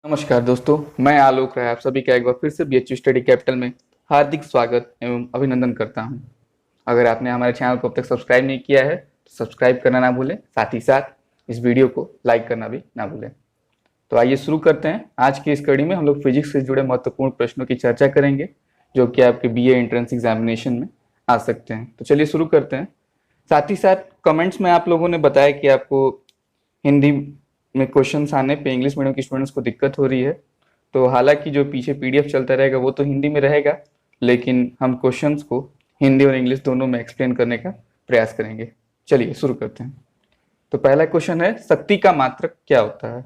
नमस्कार दोस्तों, मैं आलोक राय आप सभी का एक बार फिर से बीएचयू स्टडी कैपिटल में हार्दिक स्वागत एवं अभिनंदन करता हूं। अगर आपने हमारे चैनल को अब तक सब्सक्राइब नहीं किया है तो सब्सक्राइब करना ना भूलें, साथ ही साथ इस वीडियो को लाइक करना भी ना भूलें। तो आइए शुरू करते हैं। आज की इस कड़ी में हम लोग फिजिक्स से जुड़े महत्वपूर्ण प्रश्नों की चर्चा करेंगे जो कि आपके बीए एंट्रेंस एग्जामिनेशन में आ सकते हैं। तो चलिए शुरू करते हैं। साथ ही साथ कमेंट्स में आप लोगों ने बताया कि आपको हिंदी में क्वेश्चंस आने पे इंग्लिश मीडियम के स्टूडेंट्स को दिक्कत हो रही है। तो हालांकि जो पीछे पीडीएफ चलता रहेगा वो तो हिंदी में रहेगा, लेकिन हम क्वेश्चंस को हिंदी और इंग्लिश दोनों में एक्सप्लेन करने का प्रयास करेंगे। चलिए शुरू करते हैं। तो पहला क्वेश्चन है, शक्ति का मात्रक क्या होता है?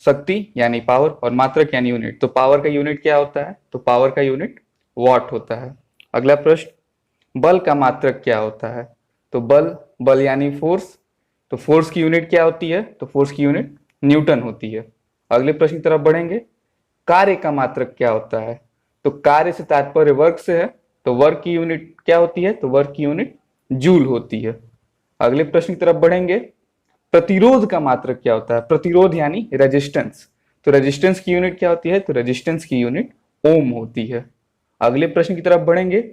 शक्ति यानी पावर और मात्रक यानी यूनिट। तो पावर का यूनिट क्या होता है? तो पावर का यूनिट वॉट होता है। अगला प्रश्न, बल का मात्रक क्या होता है? तो बल यानी फोर्स। तो फोर्स की यूनिट क्या होती है? तो फोर्स की यूनिट न्यूटन होती है। अगले प्रश्न की तरफ बढ़ेंगे, कार्य का मात्रक क्या होता है? तो कार्य से तात्पर्य वर्क से है, तो वर्क की यूनिट क्या होती है? तो वर्क की यूनिट जूल होती है। अगले प्रश्न की तरफ बढ़ेंगे, प्रतिरोध का मात्रक क्या होता है? प्रतिरोध यानी रेजिस्टेंस। तो रेजिस्टेंस की यूनिट क्या होती है? तो रेजिस्टेंस की यूनिट ओम होती है। अगले प्रश्न की तरफ बढ़ेंगे,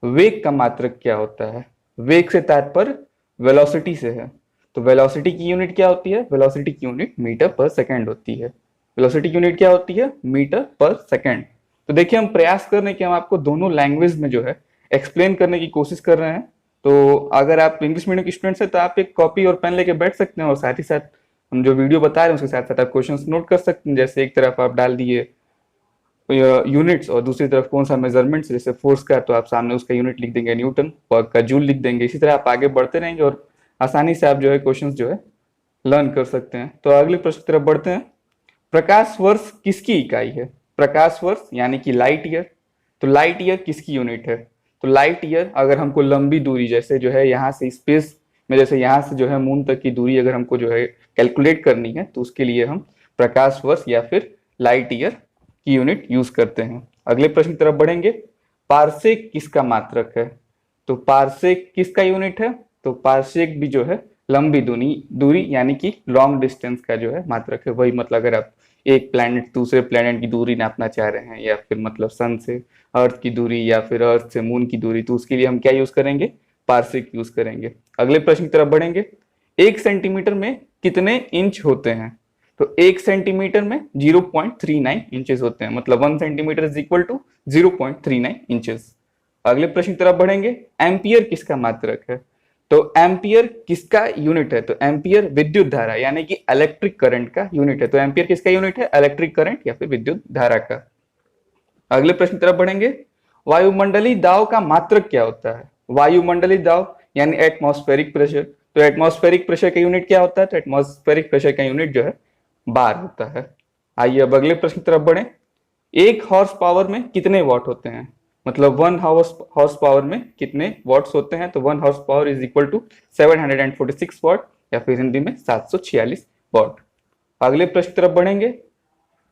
वेग का मात्रक क्या होता है? वेग से तात्पर्य वेलोसिटी से है, तो वेलोसिटी की यूनिट क्या होती है? वेलोसिटी की यूनिट मीटर पर सेकंड होती है। वेलोसिटी की यूनिट क्या होती है? मीटर पर सेकंड। तो देखिए, हम प्रयास कर रहे हैं कि हम आपको दोनों लैंग्वेज में जो है एक्सप्लेन करने की कोशिश कर रहे हैं। तो अगर आप इंग्लिश मीडियम के स्टूडेंट्स हैं तो आप एक कॉपी और पेन लेके बैठ सकते हैं और साथ ही साथ हम जो वीडियो बता रहे हैं उसके साथ साथ आप क्वेश्चंस नोट कर सकते हैं। जैसे एक तरफ आप डाल दिए यूनिट्स और दूसरी तरफ कौन सा मेजरमेंट्स, जैसे फोर्स का तो आप सामने उसका यूनिट लिख देंगे न्यूटन, वर्क का जूल लिख देंगे। इसी तरह आप आगे बढ़ते रहेंगे और आसानी से आप जो है क्वेश्चंस जो है लर्न कर सकते हैं। तो अगले प्रश्न की तरफ बढ़ते हैं, प्रकाश वर्ष किसकी इकाई है? प्रकाश वर्ष यानी कि लाइट ईयर। तो लाइट ईयर किसकी यूनिट है? तो लाइट ईयर, अगर हमको लंबी दूरी जैसे जो है यहाँ से स्पेस में, जैसे यहाँ से जो है मून तक की दूरी अगर हमको जो है कैलकुलेट करनी है तो उसके लिए हम प्रकाश वर्ष या फिर लाइट ईयर की यूनिट यूज करते हैं। अगले प्रश्न की तरफ बढ़ेंगे, पारसेक किसका मात्रक है? तो पारसेक किसका यूनिट है? तो पारसेक भी जो है लंबी दूरी यानी कि लॉन्ग डिस्टेंस का जो है मात्रक है। वही मतलब अगर आप एक प्लैनेट दूसरे प्लैनेट की दूरी नापना चाह रहे हैं या फिर मतलब सन से अर्थ की दूरी या फिर अर्थ से मून की दूरी, तो उसके लिए हम क्या यूज करेंगे? पारसेक यूज करेंगे। अगले प्रश्न की तरफ बढ़ेंगे, 1 सेंटीमीटर में कितने इंच होते हैं? तो 1 सेंटीमीटर में 0.39 इंचेस होते हैं, मतलब 1 centimetre is equal to 0.39 inches. अगले प्रश्न की तरफ बढ़ेंगे, एम्पियर किसका मात्रक है? तो एम्पियर किसका यूनिट है? तो एम्पियर विद्युत धारा यानी कि इलेक्ट्रिक करंट का यूनिट है। तो एम्पियर किसका यूनिट है? इलेक्ट्रिक करंट या फिर विद्युत धारा का। अगले प्रश्न की तरफ बढ़ेंगे, वायुमंडलीय दाब का मात्रक क्या होता है? वायुमंडलीय दाब यानी एटमॉस्फेरिक प्रेशर। तो एटमॉस्फेरिक प्रेशर का यूनिट क्या होता है? तो एटमॉस्फेरिक प्रेशर का यूनिट जो है बार होता है। आइए अब अगले प्रश्न की तरफ बढ़े, 1 हॉर्स पावर में कितने वॉट होते हैं? मतलब 1 हॉर्स पावर में कितने वॉट्स होते हैं? तो 1 horse power is equal to 746 watt या फिर हिंदी में 746 वॉट। अगले प्रश्न की तरफ बढ़ेंगे,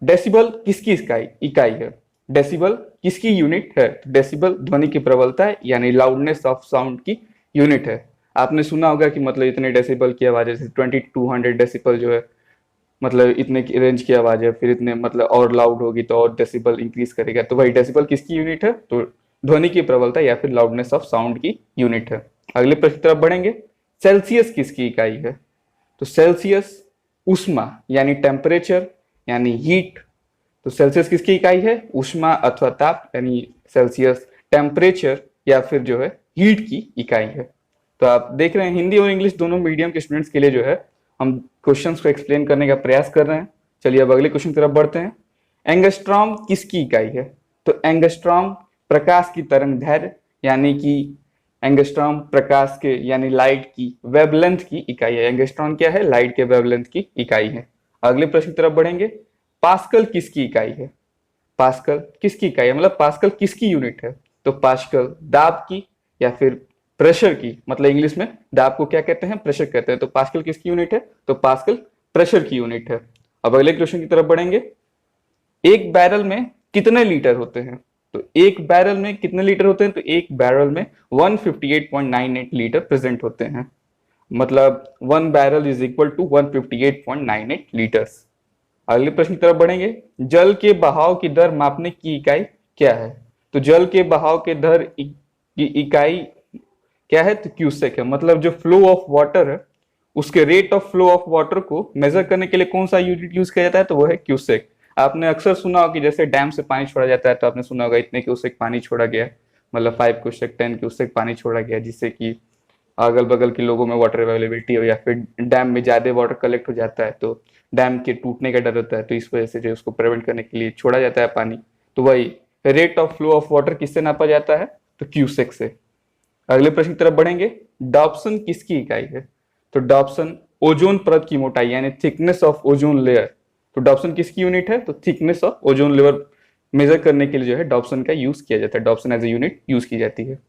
डेसिबल किसकी इकाई है? डेसिबल किसकी यूनिट है? तो डेसिबल ध्वनि की प्रबलता है यानी लाउडनेस ऑफ साउंड की यूनिट है। आपने सुना होगा कि मतलब इतने डेसिबल की आवाज है, जैसे 2200 डेसिबल जो है मतलब इतने की रेंज की आवाज है, फिर इतने मतलब और लाउड होगी तो और डेसिबल इंक्रीज करेगा। तो भाई डेसिबल किसकी यूनिट है? तो ध्वनि की प्रबलता या फिर लाउडनेस ऑफ साउंड की यूनिट है। अगले प्रश्न की तरफ बढ़ेंगे, सेल्सियस किसकी इकाई है? तो सेल्सियस ऊष्मा यानी टेम्परेचर यानी हीट। तो सेल्सियस किसकी इकाई है? ऊष्मा अथवा ताप यानी सेल्सियस, टेम्परेचर या फिर जो है हीट की इकाई है। तो आप देख रहे हैं हिंदी और इंग्लिश दोनों मीडियम के स्टूडेंट्स के लिए जो है हम क्वेश्चंस को एक्सप्लेन करने का प्रयास कर रहे हैं। चलिए अब अगले क्वेश्चन की तरफ बढ़ते हैं, एंगस्ट्रॉम किसकी इकाई है? तो एंगस्ट्रॉम प्रकाश की तरंग दैर्घ्य यानी कि एंगस्ट्रॉम प्रकाश के यानी लाइट की वेवलेंथ की इकाई है। एंगस्ट्रॉम क्या है? लाइट के वेवलेंथ की इकाई है। अगले प्रश्न की तरफ बढ़ेंगे, पास्कल किसकी इकाई है? पास्कल किसकी इकाई है, मतलब पास्कल किसकी यूनिट है? तो पास्कल दाब की या फिर प्रेशर की, मतलब इंग्लिश में दाब को क्या कहते हैं? प्रेशर कहते हैं। तो पास्कल किसकी यूनिट है? तो पास्कल प्रेशर की यूनिट है। अब अगले क्वेश्चन की तरफ बढ़ेंगे, एक बैरल में कितने लीटर होते हैं? तो एक बैरल में कितने लीटर होते हैं? तो एक बैरल में 158.98 लीटर प्रेजेंट होते हैं, मतलब 1 barrel is equal to 158.98 litres. अगले प्रश्न की तरफ बढ़ेंगे। जल के बहाव की दर मापने की इकाई क्या है? तो जल के बहाव के दर की इकाई क्या है? तो क्यूसेक है। मतलब जो फ्लो ऑफ वाटर है उसके rate of flow of water को मेजर करने के लिए कौन सा यूनिट यूज किया जाता है? तो वो है क्यूसेक। आपने अक्सर सुना होगा कि जैसे डैम से पानी छोड़ा जाता है तो आपने सुना होगा इतने क्यूसेक पानी छोड़ा गया, मतलब 5 क्यूसेक 10 क्यूसेक पानी छोड़ा गया, जिससे कि अगल बगल के लोगों में वाटर अवेलेबिलिटी हो, या फिर डैम में ज्यादा वाटर कलेक्ट हो जाता है तो डैम के टूटने का डर होता है, तो इस वजह से जो उसको प्रिवेंट करने के लिए छोड़ा जाता है पानी। तो वही rate of flow of water किससे नापा जाता है? तो क्यूसेक से। अगले प्रश्न की तरफ बढ़ेंगे। डॉप्सन किसकी इकाई है? तो डॉप्सन ओजोन परत की मोटाई यानी थिकनेस ऑफ ओजोन लेयर। तो डॉप्सन किसकी यूनिट है? तो thickness of ozone layer measure करने के लिए जो है डॉप्सन का यूज किया जाता है, Dobson as a unit use की जाती है।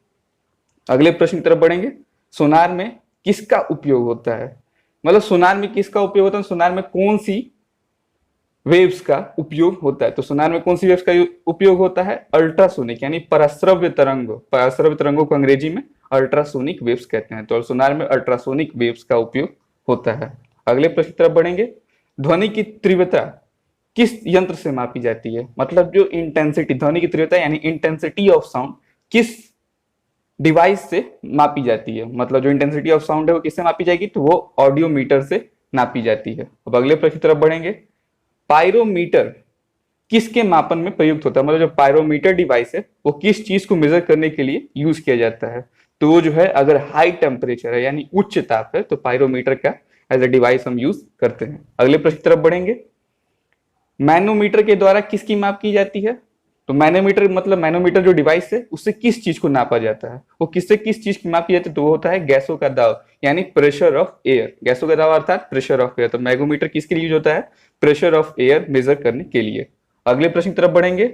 अगले प्रश्न की तरफ बढ़ेंगे। सोनार में किसका उपयोग होता है? मतलब सोनार में किसका उपयोग होता है? सोनार में कौन सी वेव्स का उपयोग होता है? तो सोनार में कौन सी वेव्स का उपयोग होता है? अल्ट्रासोनिक यानी परश्रव्य तरंग। परश्रव्य तरंगों को अंग्रेजी में अल्ट्रासोनिक वेव्स कहते हैं। तो सोनार में अल्ट्रासोनिक वेव्स का उपयोग होता है। अगले प्रश्न की तरफ बढ़ेंगे। ध्वनि की तीव्रता किस यंत्र से मापी जाती है? मतलब जो इंटेंसिटी, ध्वनि की तीव्रता यानी इंटेंसिटी ऑफ साउंड किस डिवाइस से मापी जाती है? मतलब जो इंटेंसिटी ऑफ साउंड है वो किससे मापी जाएगी? तो वो ऑडियोमीटर से नापी जाती है। अब अगले प्रश्न की तरफ बढ़ेंगे। पायरोमीटर किसके मापन में प्रयुक्त होता है? मतलब जो पायरोमीटर डिवाइस है वो किस चीज को मेजर करने के लिए यूज किया जाता है? तो वो जो है अगर हाई टेम्परेचर है यानी उच्च ताप है तो पायरोमीटर का एज ए डिवाइस हम यूज करते हैं। अगले प्रश्न की तरफ बढ़ेंगे। मैनोमीटर के द्वारा किसकी माप की जाती है? तो मैनोमीटर मतलब मैनोमीटर जो डिवाइस है उससे किस चीज को नापा जाता है? वो किससे किस चीज की मापी जाती है? तो वो होता है गैसों का दाब यानी प्रेशर ऑफ एयर। गैसों का दाब अर्थात प्रेशर ऑफ एयर। तो मैनोमीटर किसके लिए यूज होता है? प्रेशर ऑफ एयर मेजर करने के लिए। अगले प्रश्न की तरफ बढ़ेंगे।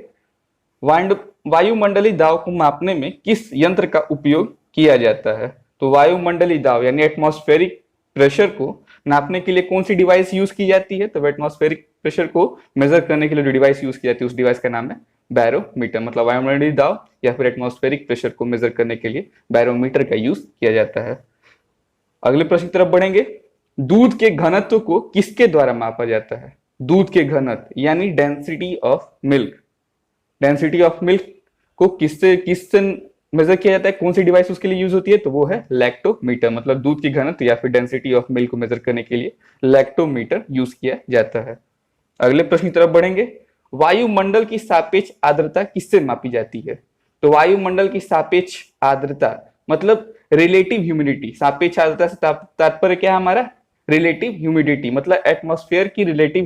वायुमंडलीय दाब को मापने में किस यंत्र का उपयोग किया जाता है? तो वायुमंडलीय दाब यानी एटमॉस्फेरिक प्रेशर को नापने के लिए कौन सी डिवाइस यूज की जाती है? तो एटमॉस्फेरिक प्रेशर को मेजर करने के लिए जो डिवाइस यूज की जाती है उस डिवाइस का नाम है बैरोमीटर। मतलब वायुमंडलीय दाब या फिर एटमॉस्फेरिक प्रेशर को मेजर करने के लिए बैरोमीटर का यूज किया जाता है। अगले प्रश्न की तरफ बढ़ेंगे। दूध के घनत्व को किसके द्वारा मापा जाता है? दूध के घनत्व यानी density of milk. Density of milk को किससे किससे मेजर किया जाता है? कौन सी डिवाइस उसके लिए यूज होती है? तो वो है लैक्टोमीटर। मतलब दूध की घनत्व या फिर डेंसिटी ऑफ मिल्क को मेजर करने के लिए लैक्टोमीटर यूज किया जाता है। अगले प्रश्न की तरफ बढ़ेंगे। वायुमंडल की सापेक्ष आर्द्रता किससे मापी जाती है? तो वायुमंडल की सापेक्ष आर्द्रता मतलब रिलेटिव ह्यूमिडिटी। सापेक्ष आर्द्रता से तात्पर्य क्या है हमारा? Relative humidity. मतलब एटमॉस्फेयर की रिलेटिव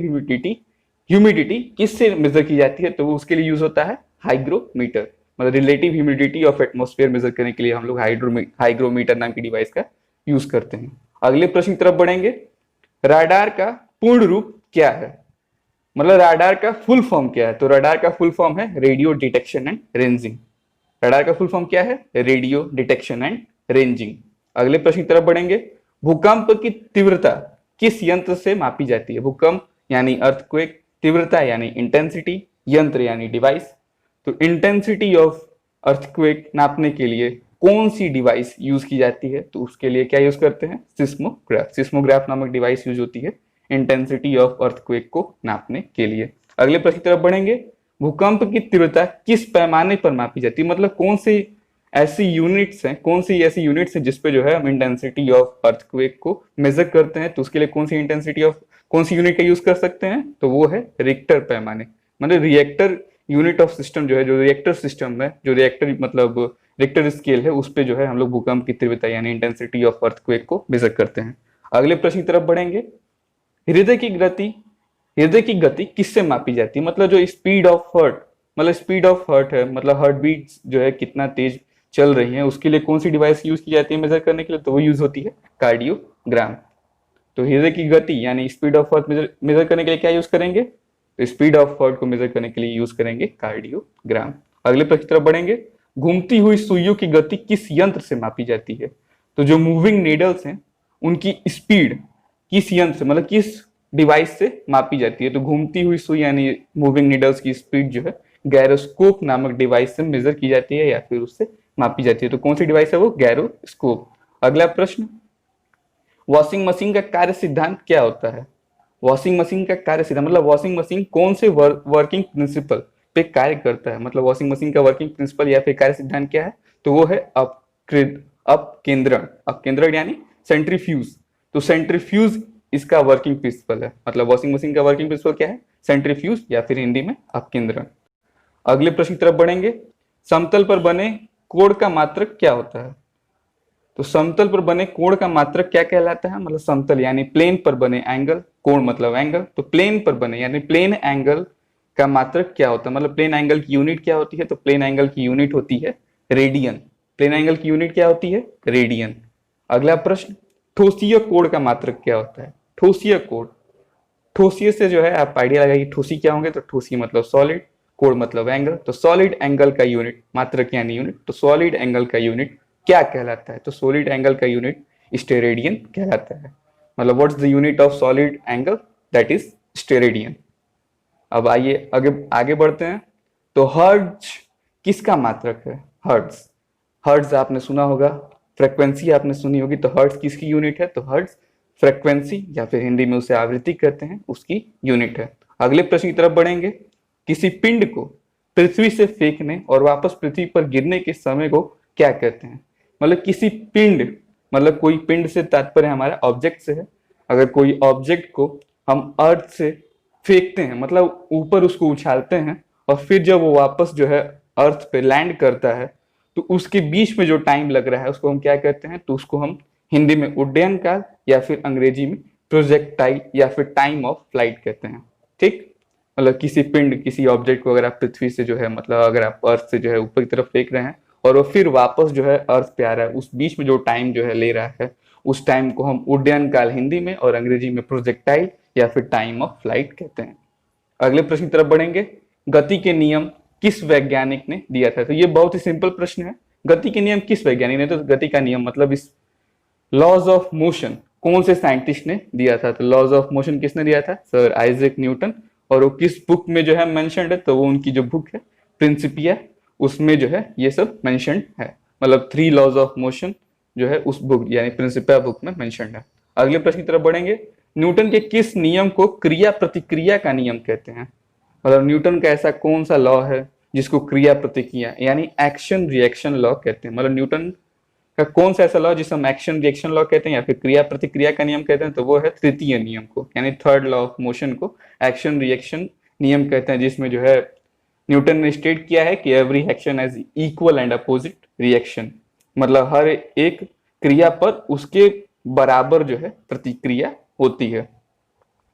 ह्यूमिडिटी किससे मेजर की जाती है? तो वो उसके लिए यूज होता है हाइग्रोमीटर। मतलब relative humidity of atmosphere measure करने के लिए हम लोग हाइग्रोमीटर नाम की डिवाइस का यूज करते हैं। अगले प्रश्न की तरफ बढ़ेंगे। राडार का पूर्ण रूप क्या है? मतलब राडार का फुल फॉर्म क्या है? तो राडार का फुल फॉर्म है radio detection and ranging. Radar का फुल फॉर्म क्या है? Radio detection and ranging. अगले प्रश्न की तरफ बढ़ेंगे। भूकंप की तीव्रता किस यंत्र से मापी जाती है? भूकंप यानी अर्थक्वेक, तीव्रता यानी इंटेंसिटी, यंत्र यानी डिवाइस। तो इंटेंसिटी ऑफ अर्थक्वेक नापने के लिए कौन सी डिवाइस यूज की जाती है? तो उसके लिए क्या यूज करते हैं? सिस्मोग्राफ। सिस्मोग्राफ नामक डिवाइस यूज होती है इंटेंसिटी ऑफ अर्थक्वेक को नापने के लिए। अगले प्रश्न की तरफ बढ़ेंगे। भूकंप की तीव्रता किस पैमाने पर मापी जाती है? मतलब कौन सी ऐसी यूनिट्स हैं जिसपे जो है हम इंटेंसिटी ऑफ अर्थक्वेक को मेजर करते हैं? तो उसके लिए कौन सी यूनिट का यूज कर सकते हैं? तो वो है रिक्टर पैमाने। मतलब रिएक्टर यूनिट ऑफ सिस्टम जो है, जो रिएक्टर सिस्टम है, जो रिएक्टर मतलब रिक्टर स्केल है, उस पे जो है हम लोग भूकंप की तीव्रता यानी इंटेंसिटी ऑफ अर्थक्वेक को मेजर करते हैं। अगले प्रश्न की तरफ बढ़ेंगे। हृदय की गति किससे मापी जाती है? मतलब जो स्पीड ऑफ हार्ट है, मतलब हार्ट बीट जो है कितना तेज चल रही है, उसके लिए कौन सी डिवाइस यूज की जाती है मेजर करने के लिए? तो वो यूज होती है कार्डियोग्राम। तो हृदय की गति यानी स्पीड ऑफ हार्ट मेजर करने के लिए क्या यूज करेंगे? तो स्पीड ऑफ हार्ट को मेजर करने के लिए यूज करेंगे कार्डियोग्राम। अगले प्रश्न की तरफ बढ़ेंगे। घूमती हुई सुइयों की गति किस यंत्र से मापी जाती है? तो जो मूविंग नीडल्स हैं उनकी स्पीड किस यंत्र से, मतलब किस डिवाइस से मापी जाती है? तो घूमती हुई सुई यानी मूविंग नीडल्स की स्पीड जो है गैरोस्कोप नामक डिवाइस से मेजर की जाती है या फिर उससे मापी जाती है। तो कौन सी डिवाइस है वो? गैरोस्कोप। अगला प्रश्न। वॉशिंग मशीन का कार्य सिद्धांत क्या होता है? वॉशिंग मशीन का कार्य सिद्धांत मतलब वॉशिंग मशीन कौन से वर्किंग प्रिंसिपल पे कार्य करता है, मतलब वॉशिंग मशीन का वर्किंग प्रिंसिपल या फिर कार्य सिद्धांत क्या है, तो वो है अपकेंद्रण। अपकेंद्रण यानी सेंट्रीफ्यूज। तो सेंट्रीफ्यूज इसका वर्किंग प्रिंसिपल है, मतलब वॉशिंग मशीन का वर्किंग प्रिंसिपल क्या है, सेंट्रीफ्यूज या फिर हिंदी में अपकेंद्रण। अगले प्रश्न की तरफ बढ़ेंगे। समतल पर बने कोण का मात्रक क्या होता है? तो समतल पर बने कोण का मात्रक क्या कहलाता है, मतलब समतल यानी प्लेन पर बने एंगल, कोण मतलब एंगल, तो प्लेन पर बने यानी प्लेन एंगल का मात्रक क्या होता है, मतलब प्लेन एंगल की यूनिट क्या होती है, तो प्लेन एंगल की यूनिट होती है रेडियन। प्लेन एंगल की यूनिट क्या होती है, रेडियन। अगला प्रश्न, ठोसीय कोण का मात्रक क्या होता है? ठोसीय कोण, ठोसीय से जो है आप आइडिया लगाइए ठोसी क्या होंगे, तो ठोसी मतलब सॉलिड, कोण मतलब एंगल, तो सॉलिड एंगल का यूनिट, मात्रक यानी यूनिट, तो सॉलिड एंगल का यूनिट क्या कहलाता है, तो सॉलिड एंगल का यूनिट स्टेरेडियन कहलाता है। मतलब what's the unit of solid angle, that is steradian. अब आइए आगे आगे बढ़ते हैं। तो हर्ट्ज किसका मात्रक है? हर्ट्ज, हर्ट्ज आपने सुना होगा, फ्रीक्वेंसी आपने सुनी होगी, तो हर्ट्ज किसकी यूनिट है, तो हर्ट्ज फ्रीक्वेंसी या फिर हिंदी में उसे आवृत्ति कहते हैं, उसकी यूनिट है। अगले प्रश्न की तरफ बढ़ेंगे। किसी पिंड को पृथ्वी से फेंकने और वापस पृथ्वी पर गिरने के समय को क्या कहते हैं? मतलब किसी पिंड, मतलब कोई पिंड से तात्पर्य हमारा ऑब्जेक्ट से है। अगर कोई ऑब्जेक्ट को हम अर्थ से फेंकते हैं, मतलब ऊपर उसको उछालते हैं, और फिर जब वो वापस जो है अर्थ पे लैंड करता है, तो उसके बीच में जो टाइम लग रहा है उसको हम क्या कहते हैं, तो उसको हम हिंदी में उड्डयन काल या फिर अंग्रेजी में प्रोजेक्टाइल या फिर टाइम ऑफ फ्लाइट कहते हैं। ठीक, मतलब किसी पिंड, किसी ऑब्जेक्ट को अगर आप पृथ्वी से जो है, मतलब अगर आप अर्थ से जो है ऊपर की तरफ फेंक रहे हैं और वो फिर वापस जो है अर्थ पे आ रहा है, उस बीच में जो टाइम जो है ले रहा है, उस टाइम को हम उड्डयन काल हिंदी में और अंग्रेजी में प्रोजेक्टाइल या फिर टाइम ऑफ फ्लाइट कहते हैं। अगले प्रश्न की तरफ बढ़ेंगे। गति के नियम किस वैज्ञानिक ने दिया था? तो ये बहुत ही सिंपल प्रश्न है। गति के नियम किस वैज्ञानिक ने, तो गति का नियम मतलब इस लॉज ऑफ मोशन कौन से साइंटिस्ट ने दिया था? तो लॉज ऑफ मोशन किसने दिया था? Sir Isaac Newton. और वो किस बुक में जो है मेंशन्ड है, तो वो उनकी जो बुक है प्रिंसिपिया, उसमें जो है ये सब मेंशन्ड है। मतलब 3 लॉज ऑफ मोशन जो है उस बुक यानी प्रिंसिपिया बुक में मेंशन्ड है। अगले प्रश्न की तरफ बढ़ेंगे। न्यूटन के किस नियम को क्रिया प्रतिक्रिया का नियम कहते हैं? मतलब न्यूटन का ऐसा कौन सा लॉ है जिसको क्रिया प्रतिक्रिया यानी एक्शन रिएक्शन लॉ कहते हैं? मतलब न्यूटन का कौन सा ऐसा लॉ जिसे हम एक्शन रिएक्शन लॉ कहते हैं या फिर क्रिया प्रतिक्रिया का नियम कहते हैं? तो वो है तृतीय नियम को, यानी थर्ड लॉ ऑफ मोशन को एक्शन रिएक्शन नियम कहते हैं, जिसमें जो है न्यूटन ने स्टेट किया है कि every action has equal and opposite reaction. मतलब हर एक क्रिया पर उसके बराबर जो है प्रतिक्रिया होती है।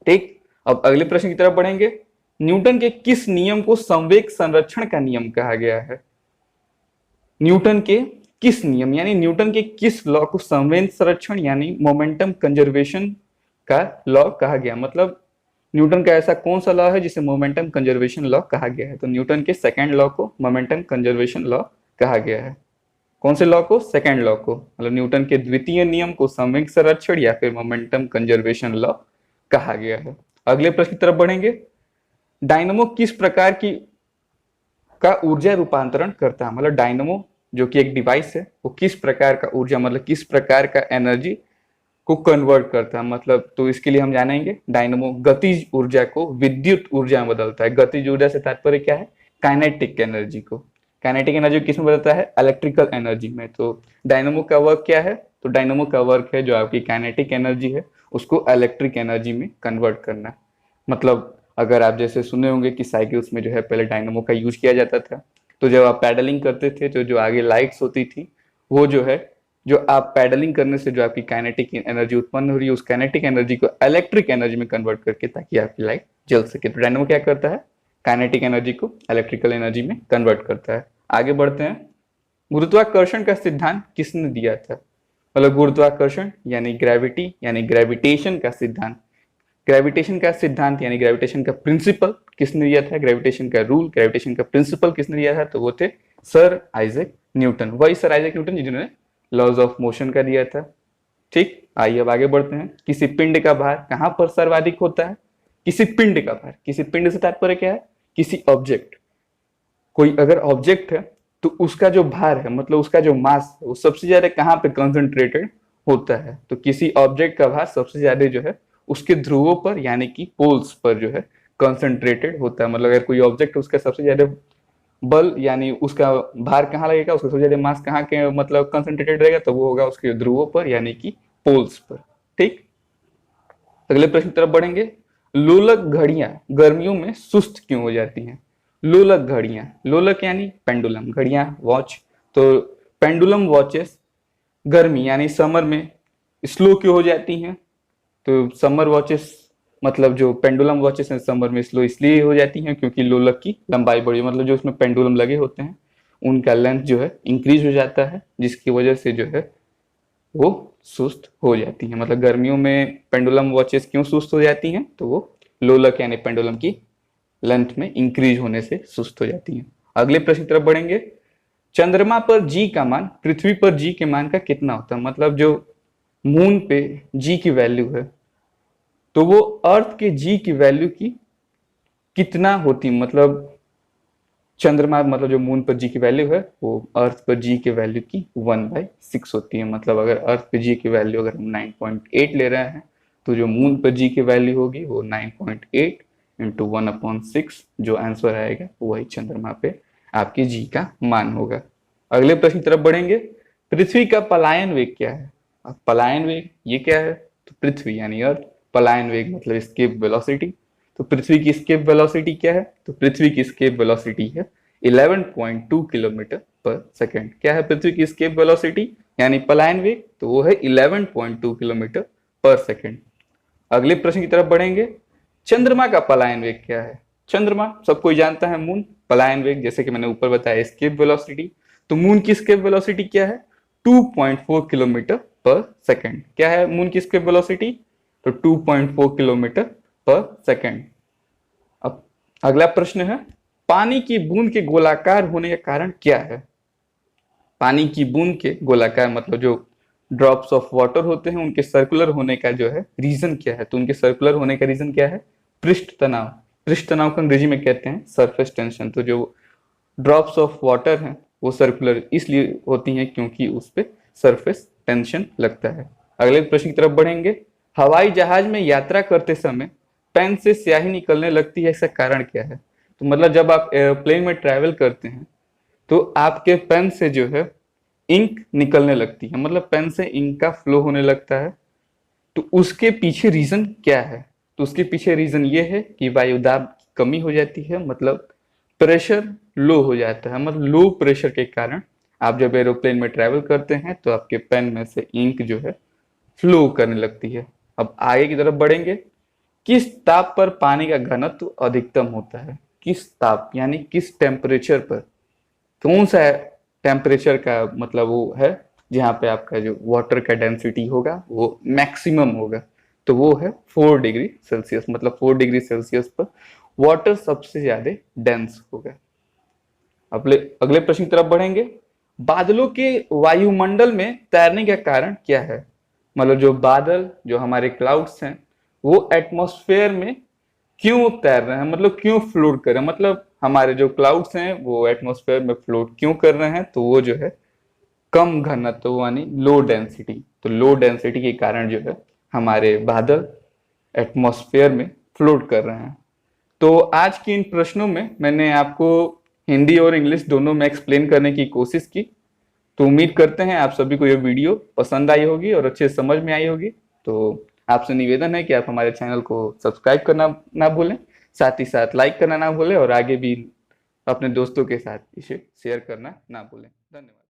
ठीक, अब अगले प्रश्न की तरफ बढ़ेंगे। न्यूटन के किस नियम को संवेग संरक्षण का नियम कहा गया है? न्यूटन के किस नियम यानी न्यूटन के किस लॉ को संवेग संरक्षण यानी मोमेंटम कंजर्वेशन का लॉ कहा गया? मतलब न्यूटन का ऐसा कौन सा लॉ है जिसे मोमेंटम कंजर्वेशन लॉ कहा गया है? तो न्यूटन के सेकंड लॉ को मोमेंटम कंजर्वेशन लॉ कहा गया है। कौन से लॉ को? सेकंड लॉ को। मतलब न्यूटन के द्वितीय नियम को संवेग संरक्षण या फिर मोमेंटम कंजर्वेशन लॉ कहा गया है। अगले प्रश्न की तरफ बढ़ेंगे। डायनमो किस प्रकार की का ऊर्जा रूपांतरण करता है? मतलब डायनमो जो कि एक डिवाइस है, वो किस प्रकार का ऊर्जा, मतलब किस प्रकार का एनर्जी को कन्वर्ट करता है? मतलब तो इसके लिए हम जानेंगे डायनमो गतिज ऊर्जा को विद्युत ऊर्जा में बदलता है। गतिज ऊर्जा से तात्पर्य क्या है? काइनेटिक एनर्जी को। काइनेटिक एनर्जी किस में बदलता है? इलेक्ट्रिकल एनर्जी में। तो डायनमो का वर्क क्या है? तो डायनमो का वर्क है जो आपकी काइनेटिक एनर्जी है उसको इलेक्ट्रिक एनर्जी में कन्वर्ट करना। मतलब अगर आप जैसे सुने होंगे कि साइकिल्स में जो है पहले डायनमो का यूज किया जाता था, तो जब आप पैडलिंग करते थे तो जो आगे लाइट्स होती थी, वो जो है जो आप पैडलिंग करने से जो आपकी काइनेटिक एनर्जी उत्पन्न हो रही है, उस काइनेटिक एनर्जी को इलेक्ट्रिक एनर्जी में कन्वर्ट करके ताकि आपकी लाइट जल सके। तो डायनमो क्या करता है? काइनेटिक एनर्जी को इलेक्ट्रिकल एनर्जी में कन्वर्ट करता है। आगे बढ़ते हैं। गुरुत्वाकर्षण का सिद्धांत किसने दिया था? मतलब गुरुत्वाकर्षण यानी ग्रेविटी यानी ग्रेविटेशन का सिद्धांत, ग्रेविटेशन का सिद्धांत यानी ग्रेविटेशन का प्रिंसिपल किसने दिया था? ग्रेविटेशन का रूल, ग्रेविटेशन का प्रिंसिपल किसने दिया था? तो वो थे सर आइजैक न्यूटन। वही सर आइजैक न्यूटन जिन्होंने लॉज ऑफ मोशन का दिया था। ठीक, आइए अब आगे बढ़ते हैं। किसी पिंड का भार कहां पर सर्वाधिक होता है? किसी पिंड का भार, किसी पिंड से तात्पर्य क्या है? किसी ऑब्जेक्ट, कोई अगर ऑब्जेक्ट है तो उसका जो भार है, मतलब उसका जो मास है, वो सबसे ज्यादा कहां पे कंसंट्रेटेड होता है? तो किसी ऑब्जेक्ट का भार सबसे ज्यादा जो है उसके ध्रुवों पर यानी कि पोल्स पर जो है कंसंट्रेटेड होता है। मतलब अगर कोई ऑब्जेक्ट उसका सबसे ज्यादा बल यानी उसका भार कहाँ लगेगा, उसका सबसे ज्यादा मास कहाँ के मतलब कंसंट्रेटेड रहेगा, तो वो होगा उसके ध्रुवों पर यानी कि पोल्स पर। ठीक, अगले प्रश्न की तरफ बढ़ेंगे। लोलक घड़ियां गर्मियों में सुस्त क्यों हो जाती हैं? लोलक घड़ियां, लोलक यानी पेंडुलम, घड़ियां वॉच, तो पेंडुलम वॉचेस गर्मी यानी समर में स्लो क्यों हो जाती हैं? तो समर वॉचेस मतलब जो पेंडुलम वॉचेस हैं समर में स्लो इसलिए हो जाती हैं क्योंकि लोलक की लंबाई बड़ी, मतलब जो उसमें पेंडुलम लगे होते हैं उनका लेंथ जो है इंक्रीज हो जाता है, जिसकी वजह से जो है वो सुस्त हो जाती हैं। मतलब गर्मियों में पेंडुलम वॉचेस क्यों सुस्त हो जाती हैं? तो वो लोलक यानी पेंडुलम की लेंथ में इंक्रीज होने से सुस्त हो जाती हैं। अगले प्रश्न की तरफ बढ़ेंगे। चंद्रमा पर जी का मान पृथ्वी पर जी के मान का कितना होता है? मतलब जो मून पे जी की वैल्यू है तो वो अर्थ के जी की वैल्यू की कितना होती, मतलब चंद्रमा मतलब जो मून पर जी की वैल्यू है वो अर्थ पर जी के वैल्यू की 1/6 होती है। मतलब अगर अर्थ पर जी की वैल्यू अगर हम 9.8 ले रहे हैं तो जो मून पर जी की वैल्यू होगी वो 9.8 इंटू 1/6, जो आंसर आएगा वही चंद्रमा पे आपके जी का मान होगा। अगले प्रश्न की तरफ बढ़ेंगे। पृथ्वी का पलायन वेग क्या है? अब पलायन वेग ये क्या है? तो पृथ्वी यानी अर्थ, पलायन वेग मतलब एस्केप वेलोसिटी। तो पृथ्वी की स्केप वेलोसिटी क्या है? तो पृथ्वी की स्केप वेलोसिटी है 11.2 किलोमीटर पर सेकेंड। क्या है पृथ्वी की स्केप वेलोसिटी यानी पलायन वेग? तो वो है 11.2 किलोमीटर पर सेकेंड। अगले प्रश्न की तरफ बढ़ेंगे। चंद्रमा का पलायन वेग क्या है? चंद्रमा सब कोई जानता है, मून पलायन वेग जैसे कि मैंने ऊपर बताया स्केप वेलोसिटी। तो मून की स्केप वेलोसिटी क्या है? 2.4 किलोमीटर पर सेकेंड। क्या है मून की स्केप वेलोसिटी? तो 2.4 किलोमीटर पर सेकेंड। अब अगला प्रश्न है, पानी की बूंद के गोलाकार होने का कारण क्या है? पानी की बूंद के गोलाकार मतलब जो ड्रॉप्स ऑफ वाटर होते हैं उनके सर्कुलर होने का जो है रीजन क्या है? तो उनके सर्कुलर होने का रीजन क्या है? पृष्ठ तनाव। पृष्ठ तनाव को अंग्रेजी में कहते हैं सरफेस टेंशन। तो जो ड्रॉप्स ऑफ वाटर हैं वो सर्कुलर इसलिए होती हैं क्योंकि उस पर सरफेस टेंशन लगता है। अगले प्रश्न की तरफ बढ़ेंगे। हवाई जहाज में यात्रा करते समय पेन से स्याही निकलने लगती है, इसका कारण क्या है? तो मतलब जब आप एयरप्लेन में ट्रैवल करते हैं तो आपके पेन से जो है इंक निकलने लगती है, मतलब पेन से इंक का फ्लो होने लगता है। तो उसके पीछे रीजन क्या है? तो उसके पीछे रीजन ये है कि वायुदाब की कमी हो जाती है, मतलब प्रेशर लो हो जाता है। मतलब लो प्रेशर के कारण आप जब एरोप्लेन में ट्रैवल करते हैं तो आपके पेन में से इंक जो है फ्लो करने लगती है। अब आगे की तरफ बढ़ेंगे। किस ताप पर पानी का घनत्व अधिकतम होता है? किस ताप यानी किस टेम्परेचर पर, कौन सा टेम्परेचर का मतलब वो है जहाँ पे आपका जो वाटर का डेंसिटी होगा वो मैक्सिमम होगा? तो वो है 4 डिग्री सेल्सियस। मतलब 4 डिग्री सेल्सियस पर वाटर सबसे ज्यादा डेंस होगा। अगले अगले प्रश्न की तरफ बढ़ेंगे। बादलों के वायुमंडल में तैरने का कारण क्या है? मतलब जो बादल जो हमारे क्लाउड्स हैं वो एटमॉस्फेयर में क्यों तैर रहे हैं, मतलब क्यों फ्लोट कर रहे हैं? मतलब हमारे जो क्लाउड्स हैं वो एटमॉस्फेयर में फ्लोट क्यों कर रहे हैं? तो वो जो है कम घनत्व यानी लो डेंसिटी। तो लो डेंसिटी के कारण जो है हमारे बादल एटमॉस्फेयर में फ्लोट कर रहे हैं। तो आज की इन प्रश्नों में मैंने आपको हिंदी और इंग्लिश दोनों में एक्सप्लेन करने की कोशिश की। तो उम्मीद करते हैं आप सभी को यह वीडियो पसंद आई होगी और अच्छे समझ में आई होगी। तो आपसे निवेदन है कि आप हमारे चैनल को सब्सक्राइब करना ना भूलें, साथ ही साथ लाइक करना ना भूलें और आगे भी अपने दोस्तों के साथ इसे शेयर करना ना भूलें। धन्यवाद।